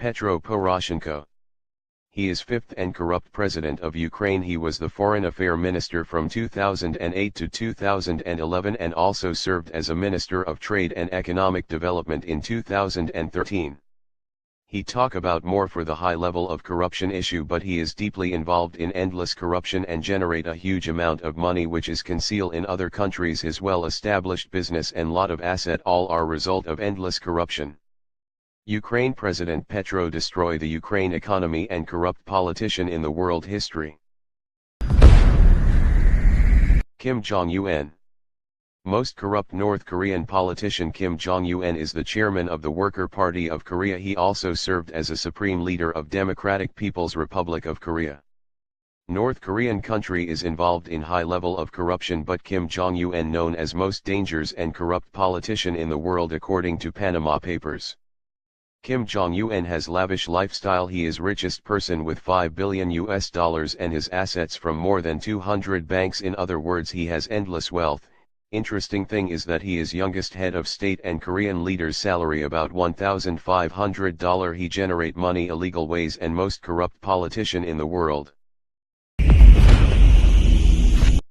Petro Poroshenko. He is fifth and corrupt president of Ukraine. He was the foreign affairs minister from 2008 to 2011 and also served as a minister of trade and economic development in 2013. He talk about more for the high level of corruption issue, but he is deeply involved in endless corruption and generate a huge amount of money which is concealed in other countries. His well-established business and lot of asset all are result of endless corruption. Ukraine President Petro destroy the Ukraine economy and corrupt politician in the world history. Kim Jong-un. Most corrupt North Korean politician Kim Jong-un is the chairman of the Worker Party of Korea. He also served as a supreme leader of Democratic People's Republic of Korea. North Korean country is involved in high level of corruption, but Kim Jong-un known as most dangerous and corrupt politician in the world according to Panama Papers. Kim Jong-un has lavish lifestyle. He is richest person with $5 billion and his assets from more than 200 banks. In other words, he has endless wealth. Interesting thing is that he is youngest head of state and Korean leader's salary about $1,500. He generate money illegal ways and most corrupt politician in the world.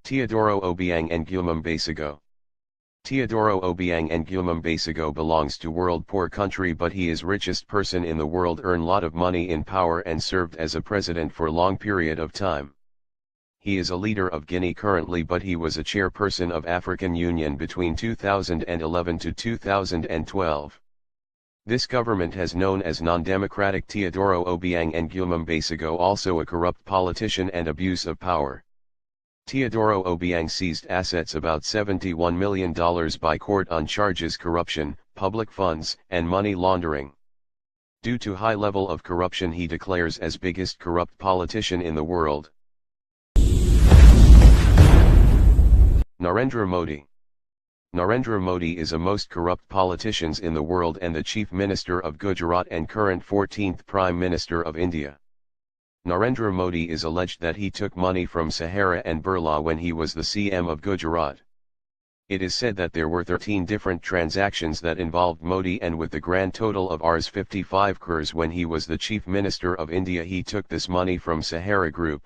Teodoro Obiang Nguyen Basigo. Teodoro Obiang Nguyen Basigo belongs to world poor country, but he is richest person in the world, earn lot of money in power and served as a president for long period of time. He is a leader of Guinea currently, but he was a chairperson of African Union between 2011 to 2012. This government has known as non-democratic. Teodoro Obiang Nguyen Basigo also a corrupt politician and abuse of power. Teodoro Obiang seized assets about $71 million by court on charges corruption, public funds, and money laundering. Due to high level of corruption, he declares as biggest corrupt politician in the world. Narendra Modi. Narendra Modi is a most corrupt politicians in the world and the Chief Minister of Gujarat and current 14th Prime Minister of India. Narendra Modi is alleged that he took money from Sahara and Birla when he was the CM of Gujarat. It is said that there were 13 different transactions that involved Modi, and with the grand total of Rs 55 crores when he was the Chief Minister of India. He took this money from Sahara Group.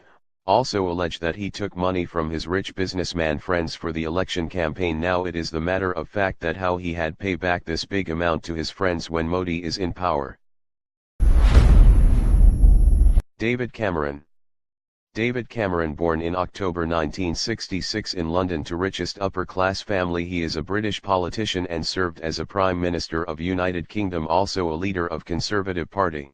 Also alleged that he took money from his rich businessman friends for the election campaign. Now it is the matter of fact that how he had pay back this big amount to his friends when Modi is in power. David Cameron. David Cameron, born in October 1966 in London to richest upper-class family. He is a British politician and served as a Prime Minister of United Kingdom, also a leader of Conservative Party.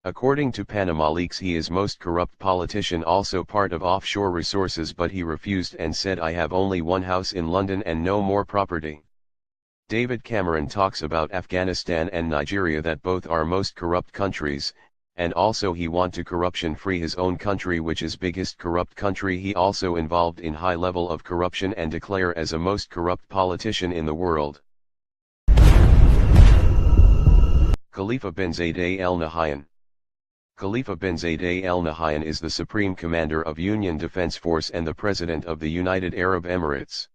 According to Panama Leaks, he is most corrupt politician, also part of offshore resources, but he refused and said, I have only one house in London and no more property. David Cameron talks about Afghanistan and Nigeria that both are most corrupt countries, and also he want to corruption free his own country which is biggest corrupt country. He also involved in high level of corruption and declare as a most corrupt politician in the world. Khalifa bin Zayed Al Nahyan. Khalifa bin Zayed Al Nahyan is the Supreme Commander of Union Defense Force and the President of the United Arab Emirates.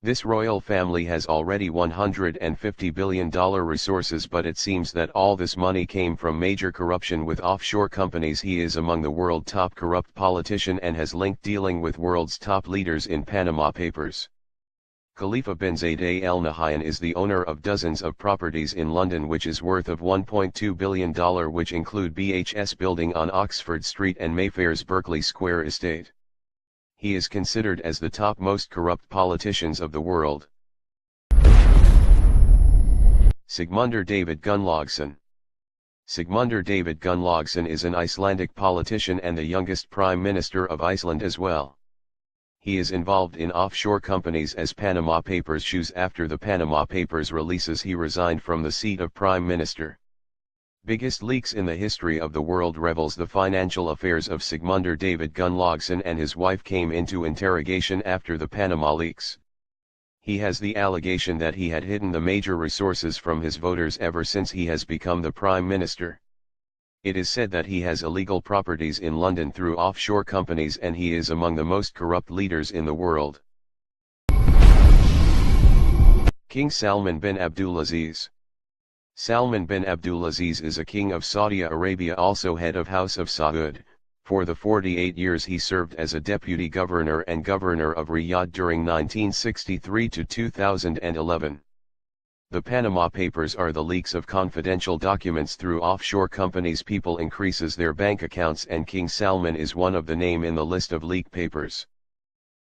This royal family has already $150 billion resources, but it seems that all this money came from major corruption with offshore companies. He is among the world top corrupt politician and has linked dealing with world's top leaders in Panama Papers. Khalifa bin Zayed Al Nahyan is the owner of dozens of properties in London which is worth of $1.2 billion, which include BHS building on Oxford Street and Mayfair's Berkeley Square estate. He is considered as the top most corrupt politicians of the world. Sigmundur David Gunnlaugsson. Sigmundur David Gunnlaugsson is an Icelandic politician and the youngest Prime Minister of Iceland as well. He is involved in offshore companies as Panama Papers shows. After the Panama Papers releases, he resigned from the seat of Prime Minister. Biggest leaks in the history of the world reveals the financial affairs of Sigmundur David Gunnlaugsson, and his wife came into interrogation after the Panama leaks. He has the allegation that he had hidden the major resources from his voters ever since he has become the Prime Minister. It is said that he has illegal properties in London through offshore companies, and he is among the most corrupt leaders in the world. King Salman bin Abdulaziz. Salman bin Abdulaziz is a king of Saudi Arabia, also head of House of Saud. For the 48 years he served as a deputy governor and governor of Riyadh during 1963 to 2011. The Panama Papers are the leaks of confidential documents through offshore companies. People increases their bank accounts and King Salman is one of the name in the list of leaked papers.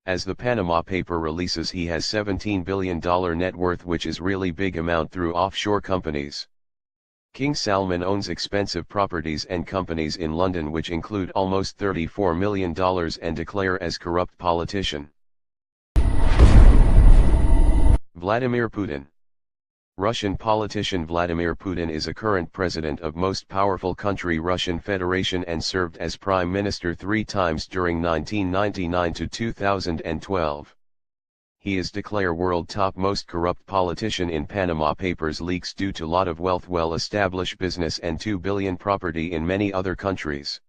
As the Panama paper releases, he has $17 billion net worth, which is really big amount through offshore companies. King Salman owns expensive properties and companies in London which include almost $34 million and declare as corrupt politician. Vladimir Putin. Russian politician Vladimir Putin is a current president of most powerful country Russian Federation and served as prime minister 3 times during 1999 to 2012. He is declared world top most corrupt politician in Panama Papers leaks due to lot of wealth, well-established business and 2 billion property in many other countries.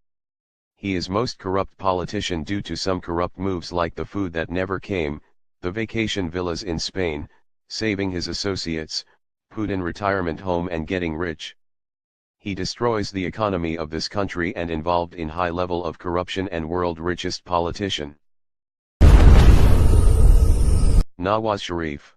He is most corrupt politician due to some corrupt moves like the food that never came, the vacation villas in Spain, saving his associates, Putin retirement home and getting rich. He destroys the economy of this country and involved in high level of corruption and world richest politician. Nawaz Sharif.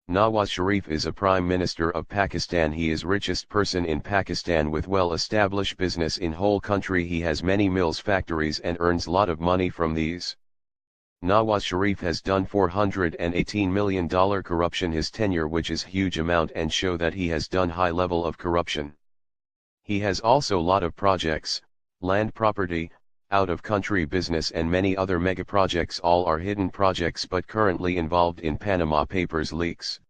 Nawaz Sharif is a prime minister of Pakistan. He is richest person in Pakistan with well-established business in whole country. He has many mills, factories and earns lot of money from these. Nawaz Sharif has done $418 million corruption his tenure, which is huge amount and show that he has done high level of corruption. He has also lot of projects, land property, out of country business and many other mega projects. All are hidden projects but currently involved in Panama Papers leaks.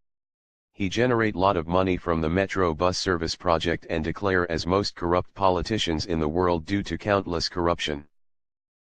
He generate lot of money from the metro bus service project and declare as most corrupt politicians in the world due to countless corruption.